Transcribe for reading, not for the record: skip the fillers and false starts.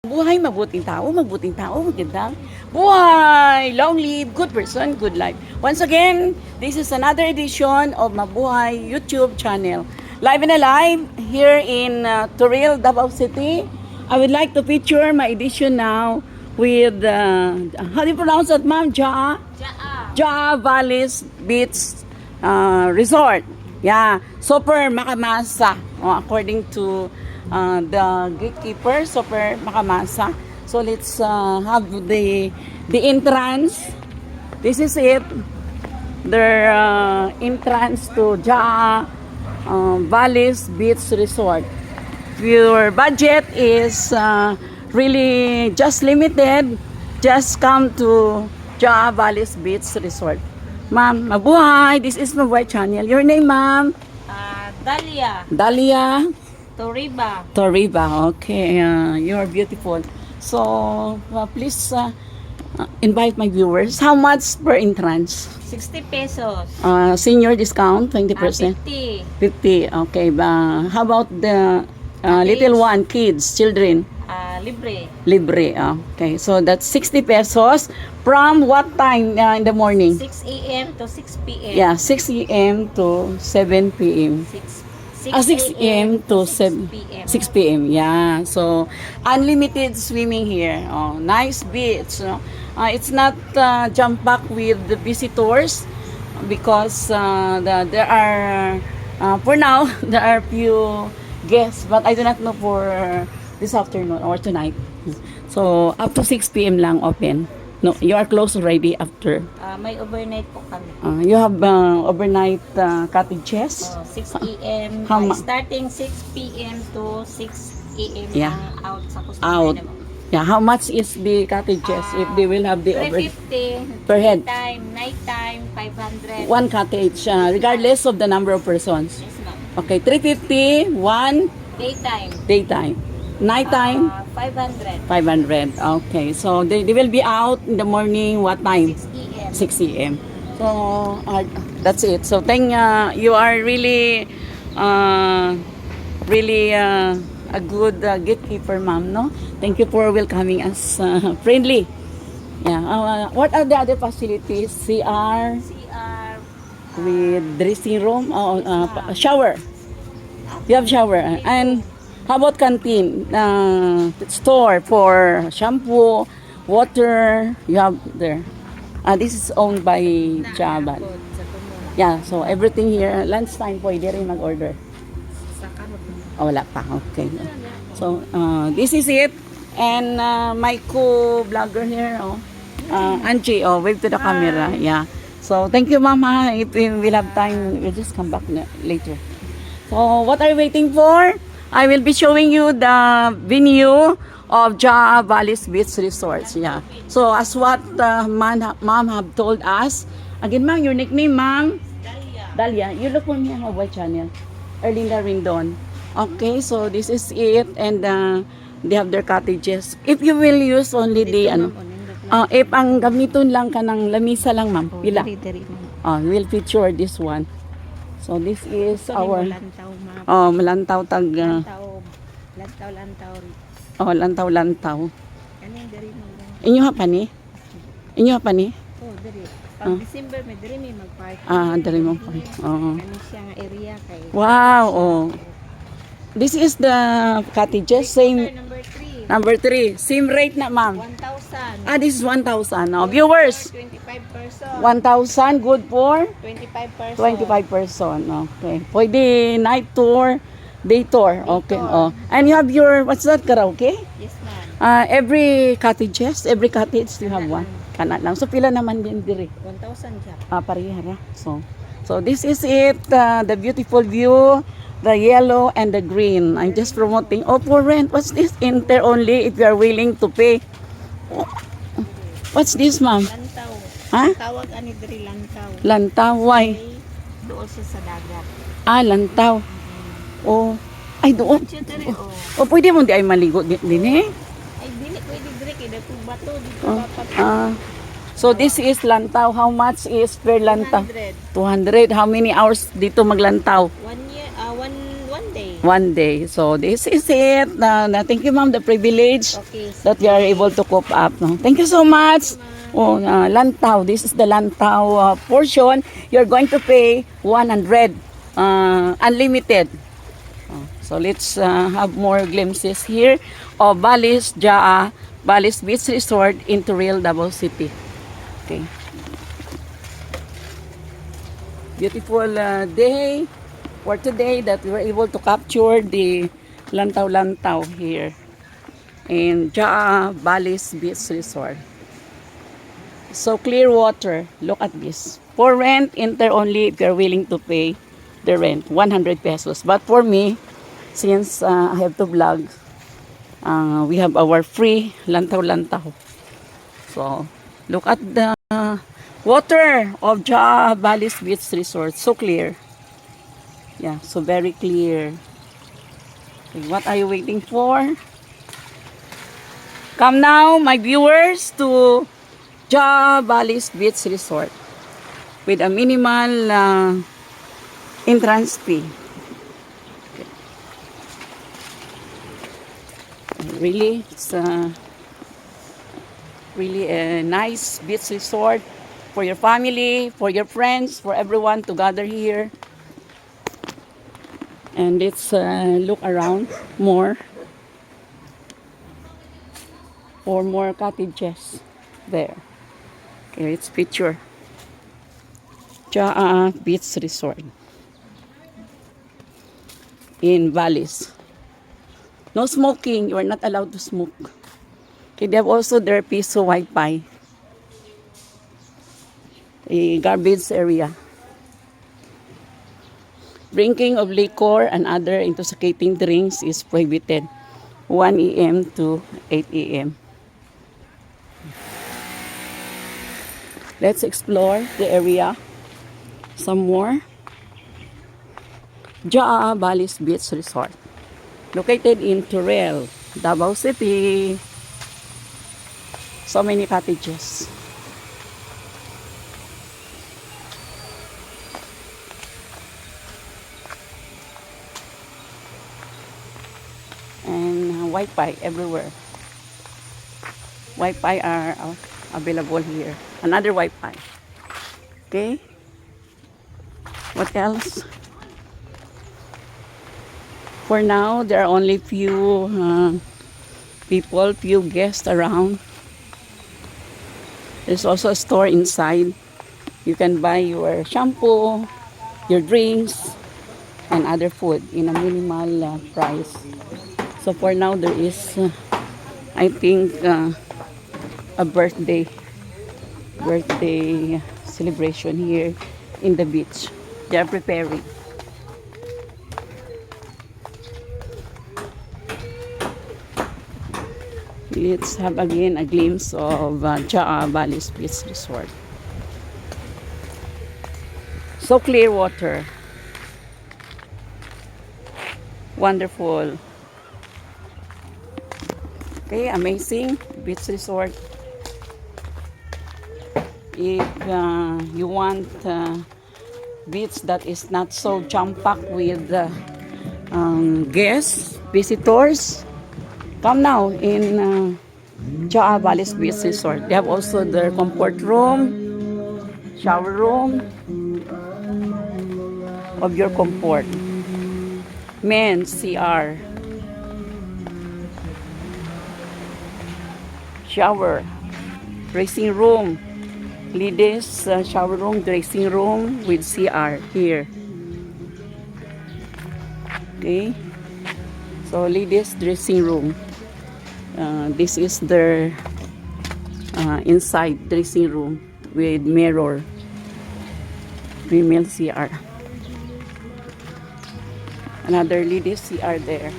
Buhay, mabuting tao, maganda. Buhay, long live, good person, good life. Once again, this is another edition of Mabuhay YouTube channel. Live and alive here in Toril, Davao City. I would like to feature my edition now with, how do you pronounce that, ma'am? Jaa Valleys Beach Resort. Yeah, super makamasa, according to the gatekeeper, super makamasa. So let's have the entrance. This is it. Their entrance to Jaa Valleys Beach Resort. Your budget is really just limited. Just come to Jaa Valleys Beach Resort. Ma'am, mabuhay. This is Mabuhay Channel. Your name, ma'am? Dalia. Dalia Toriba. Okay, you're beautiful. So, please invite my viewers. How much per entrance? 60 pesos. Senior discount, 20%? 50. 50, okay. How about the little one, kids, children? Libre. Libre, okay. So, that's 60 pesos. From what time in the morning? 6 a.m. to 6 p.m. Yeah, 6 a.m. to 7 p.m. 6 a.m. to 7 p.m. 6 p.m. Yeah. So unlimited swimming here. Oh, nice beach. No? It's not jump packed with the visitors because there are for now there are few guests, but I do not know for this afternoon or tonight. So up to 6 p.m. lang open. No, you are closed already after. May overnight po kami. You have overnight cottages. 6 a.m. Starting 6 p.m. to 6 a.m. Yeah. Out sa customer Out. naman. Yeah, how much is the cottages if they will have the over 350 per head? Night time 500. One cottage, regardless of the number of persons. Yes, ma'am. Okay, 350, one Daytime. daytime. Nighttime, 500. 500. Okay, so they will be out in the morning, what time? 6 a.m. 6 a.m. So, that's it. So, you are really, a good gatekeeper, ma'am, no? Thank you for welcoming us friendly. Yeah. What are the other facilities? CR with dressing room, shower. You have shower. And how about canteen? Store for shampoo, water. You have there. This is owned by Jaa. Yeah, so everything here. Lunchtime pwede rin mag-order. Wala pa. Okay. So, this is it. And my co-vlogger here, Angie, wave to the camera. Yeah. So, thank you, Mama. If we will have time, we'll just come back later. So, what are you waiting for? I will be showing you the venue of Jaa Valleys Beach Resorts. Yeah. So, as what Ma'am have told us, again, Ma'am, your nickname, Ma'am? Dalia. You look for me on Mabuhay Channel. Erlinda Rindon. Okay, so this is it, and they have their cottages. If you will use only the if ang gamiton lang ka ng lamisa lang, ma'am, pila? We'll feature this one. So this is our malantaw tag lantaw. Inyo pa ni? Pag December may diri may mag-party. Dali mo pa. Ano siya nga area kay. Wow, This is the cottages, same Number 3. Same rate na, ma'am. 1,000. This is 1,000. Viewers, 25 person. 1,000 good for 25 person. 25 person. Okay. Pwede night tour, day tour. Okay. And you have your, what's that, karaoke? Yes, ma'am. Every cottage you have one. Kana lang. So pila naman din diri? 1,000 siya. Parihara. So this is it, the beautiful view, the yellow and the green. I'm just promoting. For rent. What's this? Enter only if you are willing to pay. What's this, ma'am? Lantaw. Ha? Tawag ani diri lantaw. Lantaw. Why? Doon siya sa dagat. Lantaw. Ay, doon. Siya diri Pwede mo di ay maligo din eh. Ay dili pwede diri kay dato bato dito dapat. So this is lantaw. How much is per lantaw? 100. 200. How many hours dito maglantaw? 1 year, one day. one day. So this is it. Thank you, ma'am, the privilege Okay. that we are able to cope up. No? Thank you so much. Oh, Lantaw. This is the Lantaw portion. You're going to pay 100 unlimited. So let's have more glimpses here of Balis Jaa Balis Beach Resort into Real Davao City. Okay. Beautiful day for today that we were able to capture the Lantaw here in Jaa Balis Beach Resort. So clear water. Look at this. For rent, enter only if you're willing to pay the rent, 100 pesos. But for me, since I have to vlog, we have our free lantaw. So, look at the water of Jaa Balis Beach Resort. So clear. Yeah, so very clear. Okay, what are you waiting for? Come now, my viewers, to Jaa Balis Beach Resort with a minimal entrance fee. Really, it's really a nice beach resort for your family, for your friends, for everyone to gather here. And let's look around more for more cottages there. Okay, let's picture Jaa Beach Resort in Balis. No smoking. You are not allowed to smoke. Okay, they have also their piso Wi-Fi. A garbage area. Drinking of liquor and other intoxicating drinks is prohibited. 1 a.m. to 8 a.m. Let's explore the area some more. Jaa Balis Beach Resort. Located in Turel, Davao City. So many cottages. And Wi-Fi everywhere. Wi-Fi are available here. Another Wi-Fi. Okay. What else? For now, there are only few people, few guests around. There's also a store inside. You can buy your shampoo, your drinks, and other food in a minimal price. So for now, there is, I think, a birthday celebration here in the beach. They are preparing. Let's have again a glimpse of Jaa Balis Beach Resort. So clear water. Wonderful. Okay, amazing beach resort. If you want beach that is not so jam-packed with guests, visitors, come now in Jaa Balis Beach Resort. They have also their comfort room, shower room of your comfort. Men's CR, shower, dressing room, ladies shower room, dressing room with CR here. Okay, so ladies dressing room. This is their inside dressing room with mirror. Female CR. Another ladies CR there.